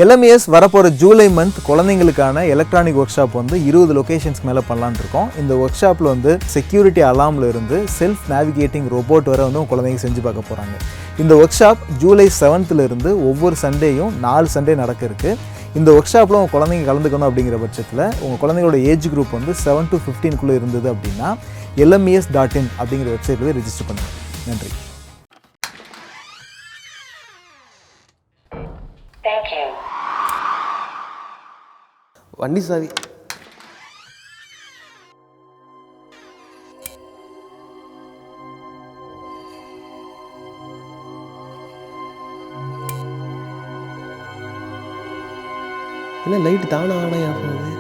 LMES வரப்போகிற July month குழந்தைங்களுக்கான electronic workshop வந்து 20 லொக்கேஷன்ஸ் மேலே பண்ணலான்னு இருக்கோம். இந்த ஒர்க் ஷாப்பில் வந்து செக்யூரிட்டி அலார்மில் இருந்து செல்ஃப் நேவிகேட்டிங் ரோபோட் வரை வந்து குழந்தைங்க செஞ்சு பார்க்க போகிறாங்க. இந்த ஒர்க் ஷாப் ஜூலை 7th இருந்து ஒவ்வொரு சண்டேயும் 4 சண்டே நடக்க இருக்குது. இந்த ஒர்க் ஷாப்பில் உங்கள் குழந்தைங்க கலந்துக்கணும் அப்படிங்கிற பட்சத்தில் உங்கள் குழந்தைங்களோட ஏஜ் குரூப் வந்து 7 to 15 இருந்தது அப்படின்னா LMES.in அப்படிங்கிற வெப்சைட்டில் போய் ரெஜிஸ்டர் பண்ணுங்கள். நன்றி. வண்டி சாவி என்ன லைட் தானே ஆணையா போகுது?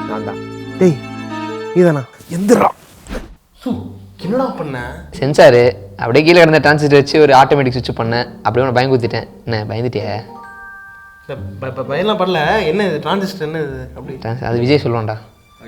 நான் தான். டேய் நீதானா? எந்திரா. என்னடா பண்ண? சென்சாரு அப்படியே கீழே கிடந்த டிரான்சிஸ்டர் வச்சு ஒரு ஆட்டோமேட்டிக் சுவிட்ச் பண்ணேன். அப்படியே ஒன்று பயம் குத்திட்டேன். என்ன பயந்துட்டியா? பயம்லாம் பண்ணல. என்ன இது டிரான்சிஸ்டர்? என்ன இது? அப்படி அது விஜய் சொல்லுவான்டா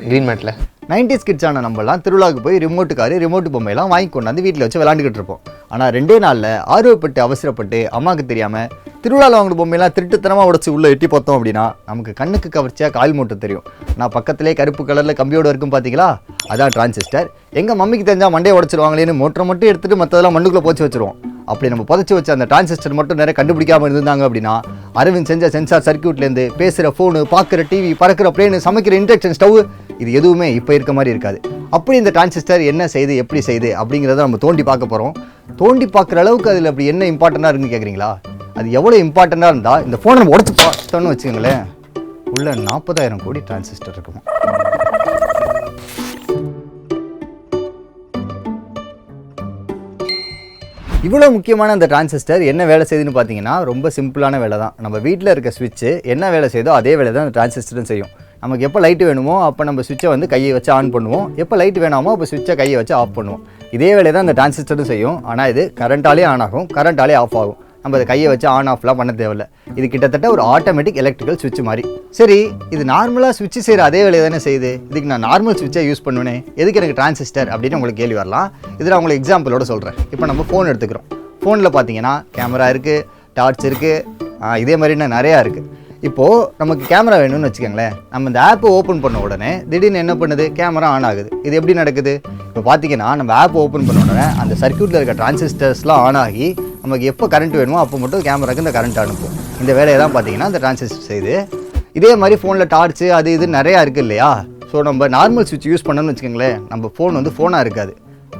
க்ரீன் மேட்டில். 90s கிட்ஸான நம்மலாம் திருவிழாவுக்கு போய் ரிமோட்டு பொம்மையெல்லாம் வாங்கி கொண்டாந்து வீட்டில் வச்சு விளாண்டுக்கிட்டு இருப்போம். ஆனால் 2 நாளில் ஆர்வப்பட்டு அவசரப்பட்டு அம்மாவுக்கு தெரியாமல் திருவிழாவில் வாங்கின பொம்மையெல்லாம் திருட்டுத்தனமாக உடச்சி உள்ளே எட்டி பார்த்தோம் அப்படின்னா நமக்கு கண்ணுக்கு கவர்ச்சியாக கால் மூட்டை தெரியும். நான் பக்கத்திலே கருப்பு கலரில் கம்பியோடு இருக்கும் பார்த்தீங்களா, அதான் டிரான்சிஸ்டர். எங்கள் மம்மிக்கு தெரிஞ்சால் மண்டையை உடச்சிருவாங்களேன்னு மோட்டரை மட்டும் எடுத்துகிட்டு மற்றதெல்லாம் மண்ணுக்குள்ளே போச்சு வச்சுருவோம். அப்படி நம்ம புதைச்சி வச்ச அந்த டிரான்சிஸ்டர் மட்டும் நிறைய கண்டுபிடிக்காமல் இருந்தாங்க அப்படின்னா அரவிந்த் செஞ்ச சென்சார் சர்க்கியூட்லேருந்து பேசுகிற ஃபோனு, பார்க்குற டிவி, பறக்கிற பிளேனு, சமைக்கிற இண்டக்ஷன் ஸ்டவ் இது எதுவுமே இப்போ இருக்க மாதிரி இருக்காது. அப்படி இந்த டிரான்சிஸ்டர் என்ன செய்யுது, எப்படி செய்யுது அப்படிங்கிறத நம்ம தோண்டி பார்க்க போகிறோம். தோண்டி பார்க்குற அளவுக்கு அதில் அப்படி என்ன இம்பார்ட்டண்ட்டாக இருக்குன்னு கேட்குறீங்களா? அது எவ்வளோ இம்பார்ட்டண்ட்டாக இருந்தால் இந்த ஃபோனை நம்ம உடச்சி பார்த்தோன்னு வச்சுக்கோங்களேன், உள்ள 40,000 கோடி டிரான்சிஸ்டர் இருக்குமா. இவ்வளோ முக்கியமான அந்த டிரான்சிஸ்டர் என்ன வேலை செய்யுதுன்னு பார்த்தீங்கன்னா ரொம்ப சிம்பிளான வேலை தான். நம்ம வீட்டில் இருக்க ஸ்விட்ச்சு என்ன வேலை செய்யுதோ அதே வேலை தான் அந்த டிரான்சிஸ்டரும் செய்யும். நமக்கு எப்போ லைட்டு வேணுமோ அப்போ நம்ம ஸ்விட்சை வந்து கையை வச்சு ஆன் பண்ணுவோம். எப்போ லைட் வேணாமோ அப்போ ஸ்விட்சை கையை வச்சு ஆஃப் பண்ணுவோம். இதே வேலையை தான் அந்த டிரான்சிஸ்டரும் செய்யும். ஆனால் இது கரண்ட்டாலே ஆன் ஆகும், கரண்ட்டாலே ஆஃப் ஆகும். நம்ம அதை கையை வச்சு ஆன் ஆஃப்லாம் பண்ண தேவையில்லை. இது கிட்டத்தட்ட ஒரு ஆட்டோமேட்டிக் எலக்ட்ரிக்கல் ஸ்விட்ச் மாதிரி. சரி, இது நார்மலாக ஸ்விட்ச் செய்கிற அதே வேலையை தானே செய்யுது. இதுக்கு நான் நார்மல் ஸ்விட்சை யூஸ் பண்ணுவேனே, எதுக்கு எனக்கு டிரான்சிஸ்டர் அப்படின்னு உங்களுக்கு கேள்வி வரலாம். இதில் உங்களுக்கு எக்ஸாம்பிளோட சொல்கிறேன். இப்போ நம்ம ஃபோன் எடுத்துக்கிறோம். ஃபோனில் பார்த்தீங்கன்னா கேமரா இருக்குது, டார்ச் இருக்குது, இதே மாதிரி இன்னும் நிறையா இருக்குது. இப்போது நமக்கு கேமரா வேணும்னு வச்சுக்கோங்களேன். நம்ம இந்த ஆப்பை ஓப்பன் பண்ண உடனே திடீர்னு என்ன பண்ணுது, கேமரா ஆன் ஆகுது. இது எப்படி நடக்குது? இப்போ பார்த்தீங்கன்னா நம்ம ஆப் ஓப்பன் பண்ண உடனே அந்த சர்க்யூட்டில் இருக்க டிரான்சிஸ்டர்ஸ்லாம் ஆன் ஆகி நமக்கு எப்போ கரண்ட் வேணுமோ அப்போ மட்டும் கேமராக்கு இந்த கரண்ட் அனுப்பும். இந்த வேலையை தான் பார்த்தீங்கன்னா இந்த டிரான்சிஸ்டர் செய்யுது. இதே மாதிரி ஃபோனில் டார்ச்சு அது இது நிறையா இருக்குது இல்லையா? ஸோ நம்ம நார்மல் சுவிட்ச் யூஸ் பண்ணோம்னு வச்சுக்கோங்களேன், நம்ம ஃபோன் வந்து ஃபோனாக இருக்காது,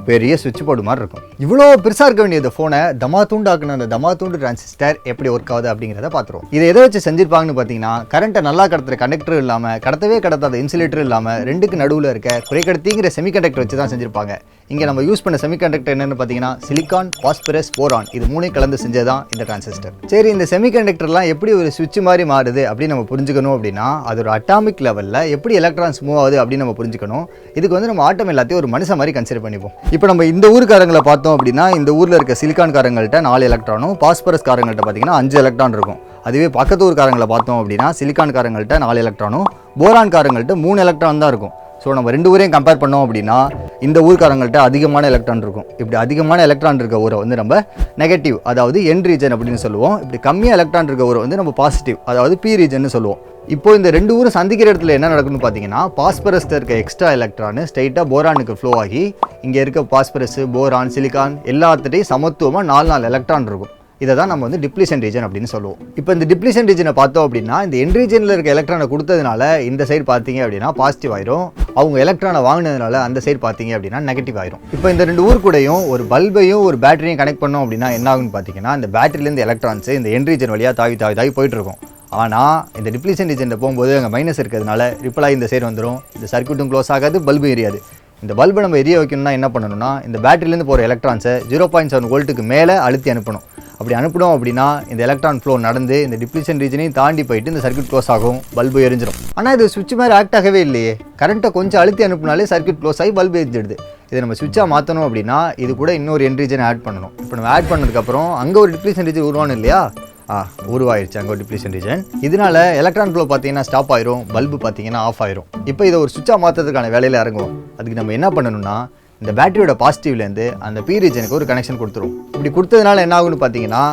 பெரிய சுவிட்ச் போர்டு மாதிரி இருக்கும். இவ்வளோ பெருசாக இருக்க வேண்டியது ஃபோனை தமாத்தூண்டாக்குன அந்த தமாத்தூண்டு டிரான்சிஸ்டர் எப்படி ஒர்க் ஆகுது அப்படிங்கிறத பார்த்துருவோம். இதை எதை வச்சு செஞ்சிருப்பாங்கன்னு பார்த்தீங்கன்னா, கரண்ட்டை நல்லா கடத்துற கண்டக்டர் இல்லாமல், கடத்தவே கடத்தாத இன்சுலேட்டர் இல்லாமல், ரெண்டுக்கு நடுவில் இருக்க குறைக்கடத்திங்கிற செமிகண்டக்டர் வச்சு தான் செஞ்சிருப்பாங்க. இங்கே நம்ம யூஸ் பண்ண செமிகண்டக்டர் என்னென்னு பார்த்தீங்கன்னா சிலிக்கான், பாஸ்பரஸ், போரான், இது 3 கலந்து செஞ்சது தான் இந்த டிரான்சிஸ்டர். சரி, இந்த செமிகண்டக்டர்லாம் எப்படி ஒரு சுவிட்ச் மாதிரி மாறுது அப்படின்னு நம்ம புரிஞ்சுக்கணும் அப்படின்னா, அது ஒரு அட்டாமிக் லெவலில் எப்படி எலக்ட்ரான்ஸ் மூவ் ஆகுது அப்படின்னு நம்ம புரிஞ்சுக்கணும். இதுக்கு வந்து நம்ம ஆட்டம் எல்லாத்தையும் ஒரு மனுஷன் மாதிரி கன்சிடர் பண்ணிப்போம். இப்போ நம்ம இந்த ஊருக்காரங்களை பார்த்தோம் அப்படின்னா, இந்த ஊரில் இருக்க சிலிக்கான் காரங்கள்ட்ட 4 எலக்ட்ரானும், பாஸ்பரஸ் காரங்கள்ட்ட பார்த்தீங்கன்னா 5 எலக்ட்ரான் இருக்கும். அதுவே பக்கத்து ஊருக்காரங்களை பார்த்தோம் அப்படின்னா சிலிக்கான் காரங்கள்ட்ட 4 எலக்ட்ரானும், போரான் காரங்கள்ட்ட 3 எலக்ட்ரான் தான் இருக்கும். ஸோ நம்ம 2 ஊரையும் கம்பேர் பண்ணோம் அப்படின்னா இந்த ஊருக்காரங்கள்ட்ட அதிகமான எலக்ட்ரான் இருக்கும். இப்படி அதிகமான எலக்ட்ரான் இருக்க ஊரை வந்து நம்ம நெகட்டிவ், அதாவது என் ரீஜன் அப்படின்னு சொல்லுவோம். இப்படி கம்மியாக எலக்ட்ரான் இருக்க ஊரை வந்து நம்ம பாசிட்டிவ், அதாவது பி ரீஜன் சொல்லுவோம். இப்போ இந்த 2 ஊரும் சந்திக்கிற இடத்துல என்ன நடக்குன்னு பார்த்தீங்கன்னா, பாஸ்பரஸில் இருக்க எக்ஸ்ட்ரா எலக்ட்ரானு ஸ்ட்ரைட்டாக போரானுக்கு ஃப்ளோ ஆகி இங்கே இருக்க பாஸ்பரஸ், போரான், சிலிக்கான் எல்லாத்துட்டையும் சமத்துவமாக 4 எலக்ட்ரான் இருக்கும். இதை தான் நம்ம வந்து டிப்ளீஷன் ரீஜன் அப்படின்னு சொல்லுவோம். இப்போ இந்த டிப்ளீஷன் ரீஜனை பார்த்தோம் அப்படின்னா, இந்த என் ரீஜனில் இருக்க எலக்ட்ரானை கொடுத்ததுனால இந்த சைடு பார்த்தீங்க அப்படின்னா பாசிட்டிவ் ஆயிரும். அவங்க எலக்ட்ரானை வாங்கினதுனால அந்த சைடு பார்த்தீங்க அப்படின்னா நெகட்டிவ் ஆயிரும். இப்போ இந்த 2 ஊர் கூடயும் ஒரு பல்பையும் ஒரு பேட்டரியும் கனெக்ட் பண்ணோம் அப்படின்னா என்ன ஆகுன்னு பார்த்தீங்கன்னா, இந்த பேட்டரியிலேருந்து எலக்ட்ரான்ஸ் இந்த என் ரீஜன் வழியாக தாவி போயிட்டு இருக்கும். ஆனால் இந்த டிப்ளீஷன் ரீஜனில் போகும்போது அங்கே மைனஸ் இருக்கிறதுனால ரிப்பலாகி இந்த சைடு வந்துடும். இந்த சர்க்யூட்டும் க்ளோஸ் ஆகாது, பல்பும் எரியாது. இந்த பல்பை நம்ம எரிய வைக்கணும்னா என்ன பண்ணணும்னா, இந்த பேட்டரியிலேருந்து போகிற எலக்ட்ரான்ஸை 0.7 வோல்ட்டுக்கு மேலே அழுத்தி அனுப்பணும். அப்படி அனுப்பணும் அப்படின்னா இந்த எலக்ட்ரான் ஃப்ளோ நடந்து இந்த டிப்ளீஷன் ரீஜனையும் தாண்டி போயிட்டு இந்த சர்க்யூட் க்ளோஸ் ஆகும், பல்பு எரிஞ்சிடும். ஆனால் இது சுவிட்ச் மாதிரி ஆக்ட் ஆகவே இல்லையே. கரண்ட்டை கொஞ்சம் அழுத்தி அனுப்பினாலே சர்க்யூட் க்ளோஸ் ஆகி பல்பு எரிஞ்சிடுது. இதை நம்ம சுவிட்சாக மாற்றணும் அப்படின்னா இது கூட இன்னொரு என் ரீஜனை ஆட் பண்ணணும். இப்போ நம்ம ஆட் பண்ணதுக்கப்புறம் அங்கே ஒரு டிப்ளீஷன் ரீஜன் உருவானும் இல்லையா, உருவாயிருச்சு அங்கே ஒரு டிப்ளீஷன் ரீஜன். இதனால எலக்ட்ரான் ஃப்ளோ பார்த்தீங்கன்னா ஸ்டாப் ஆயிரும், பல்பு பார்த்தீங்கன்னா ஆஃப் ஆயிரும். இப்போ இதை ஒரு சுவிட்சாக மாற்றுறதுக்கான வேலையில் இறங்குவோம். அதுக்கு நம்ம என்ன பண்ணணும்னா இந்த பேட்டரியோட பாசிட்டிவ்லேருந்து அந்த பி ரீஜனுக்கு ஒரு கனெக்ஷன் கொடுத்துரும். இப்படி கொடுத்ததுனால என்ன ஆகுன்னு பார்த்தீங்கன்னா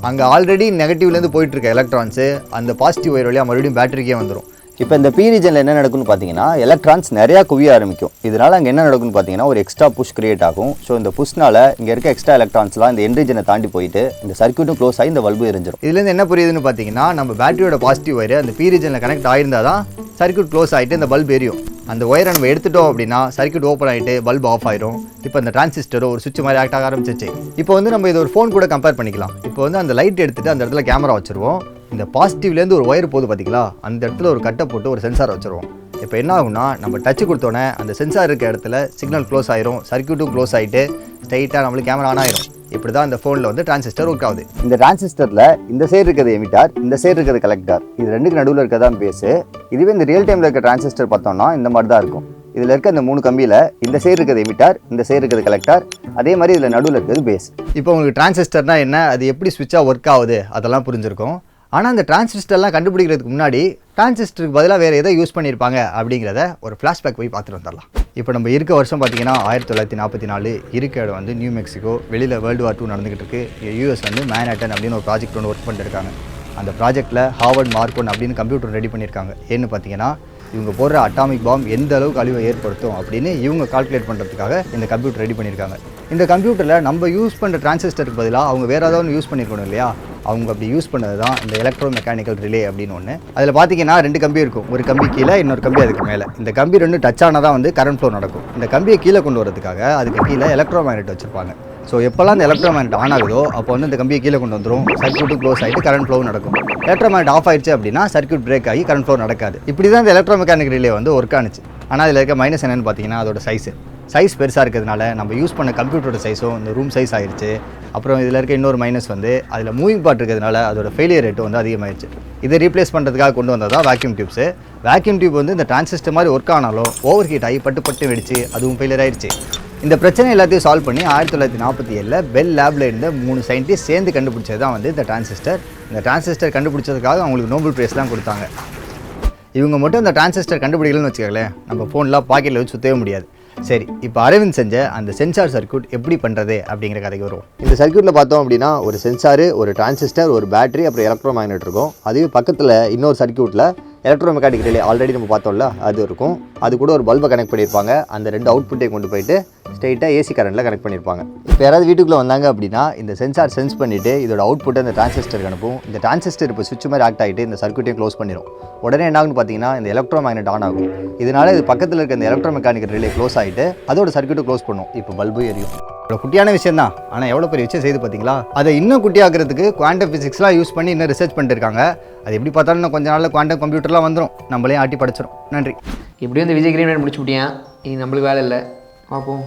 அங்கே ஆல்ரெடி நெகட்டிவ்லேருந்து போயிட்டு இருக்க எலக்ட்ரான்ஸு அந்த பாசிட்டிவ் ஒயர் வழியாக மறுபடியும் பேட்டரிக்கே வந்துடும். இப்போ இந்த பி ரீஜனில் என்ன நடக்கும்னு பார்த்தீங்கன்னா எலக்ட்ரான்ஸ் நிறையா குவிய ஆரம்பிக்கும். இதனால் அங்கே என்ன நடக்கும்னு பார்த்தீங்கன்னா ஒரு எக்ஸ்ட்ரா புஷ் கிரியேட் ஆகும். ஸோ இந்த புஷ்னால இங்கே இருக்க எக்ஸ்ட்ரா எலக்ட்ரான்ஸ்லாம் இந்த என் ரீஜனை தாண்டி போயிட்டு இந்த சர்க்யூட்டும் க்ளோஸ் ஆகி இந்த பல்பு எரிஞ்சிடும். இதுலேருந்து என்ன புரியுதுன்னு பார்த்தீங்கன்னா நம்ம பேட்டரியோட பாசிட்டிவ் ஒயர் அந்த பி ரீஜனில் கனெக்ட் ஆயிருந்தால் தான் சர்க்யூட் க்ளோஸ் ஆகிட்டு இந்த பல்ப் எரியும். அந்த ஒயரை நம்ம எடுத்துட்டோம் அப்படின்னா சர்க்யூட் ஓப்பன் ஆகிட்டு பல்ப் ஆஃப் ஆயிரும். இப்போ அந்த டிரான்சிஸ்டரோ ஒரு சுவிட்ச் மாதிரி ஆக்ட் ஆக ஆரம்பிச்சிச்சு. இப்போ வந்து நம்ம இது ஒரு ஃபோன் கூட கம்பேர் பண்ணிக்கலாம். இப்போ வந்து அந்த லைட் எடுத்துட்டு அந்த இடத்துல கேமரா வச்சுருவோம். இந்த பாசிட்டிவ்லேருந்து ஒரு ஒயர் போகுது பார்த்தீங்களா, அந்த இடத்துல ஒரு கட்டை போட்டு ஒரு சென்சார் வச்சுருவோம். இப்போ என்ன ஆகும்னா நம்ம டச் கொடுத்தோன்னே அந்த சென்சார் இருக்க இடத்துல சிக்னல் க்ளோஸ் ஆயிரும், சர்க்யூட்டும் க்ளோஸ் ஆகிட்டு ஸ்ட்ரைட்டாக நம்மளுக்கு கேமரா ஆன் ஆயிரும். இப்படி தான் இந்த ஃபோனில் வந்து டிரான்சிஸ்டர் ஒர்க் ஆகுது. இந்த டிரான்சிஸ்டரில் இந்த சைடு இருக்கிறது எமிட்டார், இந்த சைடு இருக்கிறது கலெக்டார். இது ரெண்டுக்கு நடுவில் இருக்கதான் பேஸு. இதுவே இந்த ரியல் டைமில் இருக்க டிரான்சிஸ்டர் பார்த்தோம்னா இந்த மாதிரி தான் இருக்கும். இதில் இருக்க இந்த 3 கம்பியில் இந்த சைடு இருக்கிறது எமிட்டார், இந்த சைடு இருக்கிறது கலெக்டார், அதே மாதிரி இதில் நடுவில் இருக்கிறது பேஸ். இப்போ உங்களுக்கு டிரான்சிஸ்டர்னா என்ன, அது எப்படி ஸ்விட்சாக ஒர்க் ஆகுது அதெல்லாம் புரிஞ்சிருக்கும். ஆனால் அந்த டிரான்சிஸ்டர்லாம் கண்டுபிடிக்கிறதுக்கு முன்னாடி டிரான்சிஸ்டருக்கு பதிலாக வேறு எதை யூஸ் பண்ணியிருப்பாங்க அப்படிங்கிறத ஒரு ஃப்ளாஷ்பேக் போய் பார்த்துட்டு வந்துடலாம். இப்போ நம்ம இருக்க வருஷம் பார்த்தீங்கன்னா 1944 இருக்க இடம் வந்து நியூ மெக்சிகோ. வெளியில் வேர்ல்டு வார் 2 நடந்துகிட்டு இருக்கு. யூஎஸ் வந்து மேன்ஹட்டன் அப்படின்னு ஒரு ப்ராஜெக்ட் ஒன்று ஒர்க் பண்ணிட்டு இருக்காங்க. அந்த ப்ராஜெக்ட்டில் ஹார்வர்ட் மார்க் 1 அப்படின்னு கம்ப்யூட்டர் ரெடி பண்ணியிருக்காங்க. ஏன்னு பார்த்தீங்கன்னா இவங்க போடுற அட்டாமிக் பாம் எந்த அளவுக்கு அழிவை ஏற்படுத்தும் அப்படின்னு இவங்க கால்குலேட் பண்ணுறதுக்காக இந்த கம்ப்யூட்டர் ரெடி பண்ணியிருக்காங்க. இந்த கம்ப்யூட்டரில் நம்ம யூஸ் பண்ணுற டிரான்சிஸ்டருக்கு பதிலாக அவங்க வேறு ஏதாவது யூஸ் பண்ணியிருக்கணும் இல்லையா, அவங்க அப்படி யூஸ் பண்ணது தான் இந்த எலக்ட்ரோ மெக்கானிக்கல் ரிலே அப்படின்னு ஒன்று. அதில் பார்த்தீங்கன்னா 2 கம்பி இருக்கும். ஒரு கம்பி கீழே, இன்னொரு கம்பி அதுக்கு மேலே. இந்த கம்பி 2 டச் ஆனால் தான் வந்து கரண்ட் ஃப்ளோ நடக்கும். இந்த கம்பியை கீழே கொண்டு வரதுக்காக அதுக்கு கீழே எலக்ட்ரோ மேக்னெட் வச்சுருப்பாங்க. ஸோ எப்போல்லாம் இந்த எலக்ட்ரோ மேக்னெட் ஆன் ஆகுதோ அப்போ வந்து இந்த கம்பியை கீழே கொண்டு வந்துடும், சர்க்யூட்டு க்ளோஸ் ஆகிட்டு கரண்ட் ஃப்ளோ நடக்கும். எலக்ட்ரோ மேக்னெட் ஆஃப் ஆயிடுச்சு அப்படின்னா சர்க்யூட் பிரேக் ஆகி கரண்ட் ஃப்ளோ நடக்காது. இப்படி தான் இந்த எலக்ட்ரோ மெக்கானிக்கல் ரிலே வந்து ஒர்க் ஆனிச்சு. ஆனால் அதில் இருக்க மைனஸ் என்னென்னு பார்த்தீங்கன்னா அதோட சைஸ் பெருசாக இருக்கிறதுனால நம்ம யூஸ் பண்ண கம்ப்யூட்டரோட சைஸும் இந்த ரூம் சைஸ் ஆயிடுச்சு. அப்புறம் இதில் இருக்க இன்னொரு மைனஸ் வந்து அதில் மூவிங் பார்ட் இருக்கிறதுனால அதோட ஃபெயிலியர் ரேட்டு வந்து அதிகமாகிடுச்சு. இதை ரீப்ளேஸ் பண்ணுறதுக்காக கொண்டு வந்தது தான் வேக்யூம் டியூப்ஸு. வேக்யூம் டியூப் வந்து இந்த டிரான்சிஸ்டர் மாதிரி ஒர்க் ஆனாலும் ஓவர் ஹீட் ஆகி பட்டு வெடிச்சு அதுவும் ஃபெயிலியர் ஆயிடுச்சு. இந்த பிரச்சனை எல்லாத்தையும் சால்வ் பண்ணி 1947 பெல் லேபில் இருந்த 3 சயின்டிஸ்ட் சேர்ந்து கண்டுபிடிச்சது தான் வந்து இந்த டிரான்சிஸ்டர். இந்த டிரான்சிஸ்டர் கண்டுபிடிச்சதுக்காக அவங்களுக்கு நோபல் ப்ரைஸ்லாம் கொடுத்தாங்க. இவங்க மட்டும் இந்த டிரான்சிஸ்டர் கண்டுபிடிக்கலன்னு வச்சுக்கோங்களேன், நம்ம ஃபோன்லாம் பாக்கெட்டில் வச்சு சுற்றவே முடியாது. சரி, இப்போ அரவிந்த் செஞ்ச அந்த சென்சார் சர்க்யூட் எப்படி பண்ணுறது அப்படிங்கிற கதைக்கு வருவோம். இந்த சர்க்யூட்டில் பார்த்தோம் அப்படின்னா ஒரு சென்சாரு, ஒரு டிரான்சிஸ்டர், ஒரு பேட்டரி, அப்புறம் எலக்ட்ரோ மேக்னெட் இருக்கும். அதுவே பக்கத்தில் இன்னொரு சர்க்யூட்டில் எலக்ட்ரோ மெக்கானிக் ரிலே ஆல்ரெடி நம்ம பார்த்தோம்ல அது இருக்கும். அது கூட ஒரு பல்பை கனெக்ட் பண்ணியிருப்பாங்க. அந்த 2 அவுட்புட்டையும் கொண்டு போயிட்டு ஸ்ட்ரெயிட்டாக ஏசி கரண்ட்டில் கனெக்ட் பண்ணியிருப்பாங்க. இப்போ யாராவது வீட்டுக்குள்ளே வந்தாங்க அப்படின்னா இந்த சென்சார் சென்ஸ் பண்ணிவிட்டு இதோட அவுட்புட்டை இந்த டிரான்சிஸ்டருக்கு அனுப்பும். இந்த டிரான்சிஸ்டர் இப்போ சுவிட்ச் மாதிரி ஆக்ட் ஆகிட்டு இந்த சர்க்யூட்டையும் க்ளோஸ் பண்ணிடும். உடனே என்ன ஆகுன்னு பார்த்தீங்கன்னா இந்த எலக்ட்ரோ மேக்னெட் ஆன் ஆகும். இதனால இது பக்கத்தில் இருக்க இந்த எலக்ட்ரோ மெக்கானிக்கல் ரிலே க்ளோஸ் ஆகிட்டு அதோட சர்க்யூட்டை க்ளோஸ் பண்ணும். இப்போ பல்பு எரியும். இவ்வளோ குட்டியான விஷயம் தான், ஆனால் எவ்வளோ பெரிய விஷயம் செய்து பார்த்தீங்களா. அதை இன்னும் குட்டியாகிறதுக்கு குவாண்டம் ஃபிசிக்ஸ்லாம் யூஸ் பண்ணி இன்னும் ரிசர்ச் பண்ணிட்டு இருக்காங்க. அது எப்படி பார்த்தாலும் இன்னும் கொஞ்ச நாளில் குவாண்டம் கம்ப்யூட்டர்லாம் வந்துடும், நம்மளையும் ஆட்டி படிச்சிடும். நன்றி. இப்படியும் இந்த விஜய் கிரீன் முடிச்சு விட்டியான், இனி நம்மளுக்கு வேலை இல்லை. பார்ப்போம்.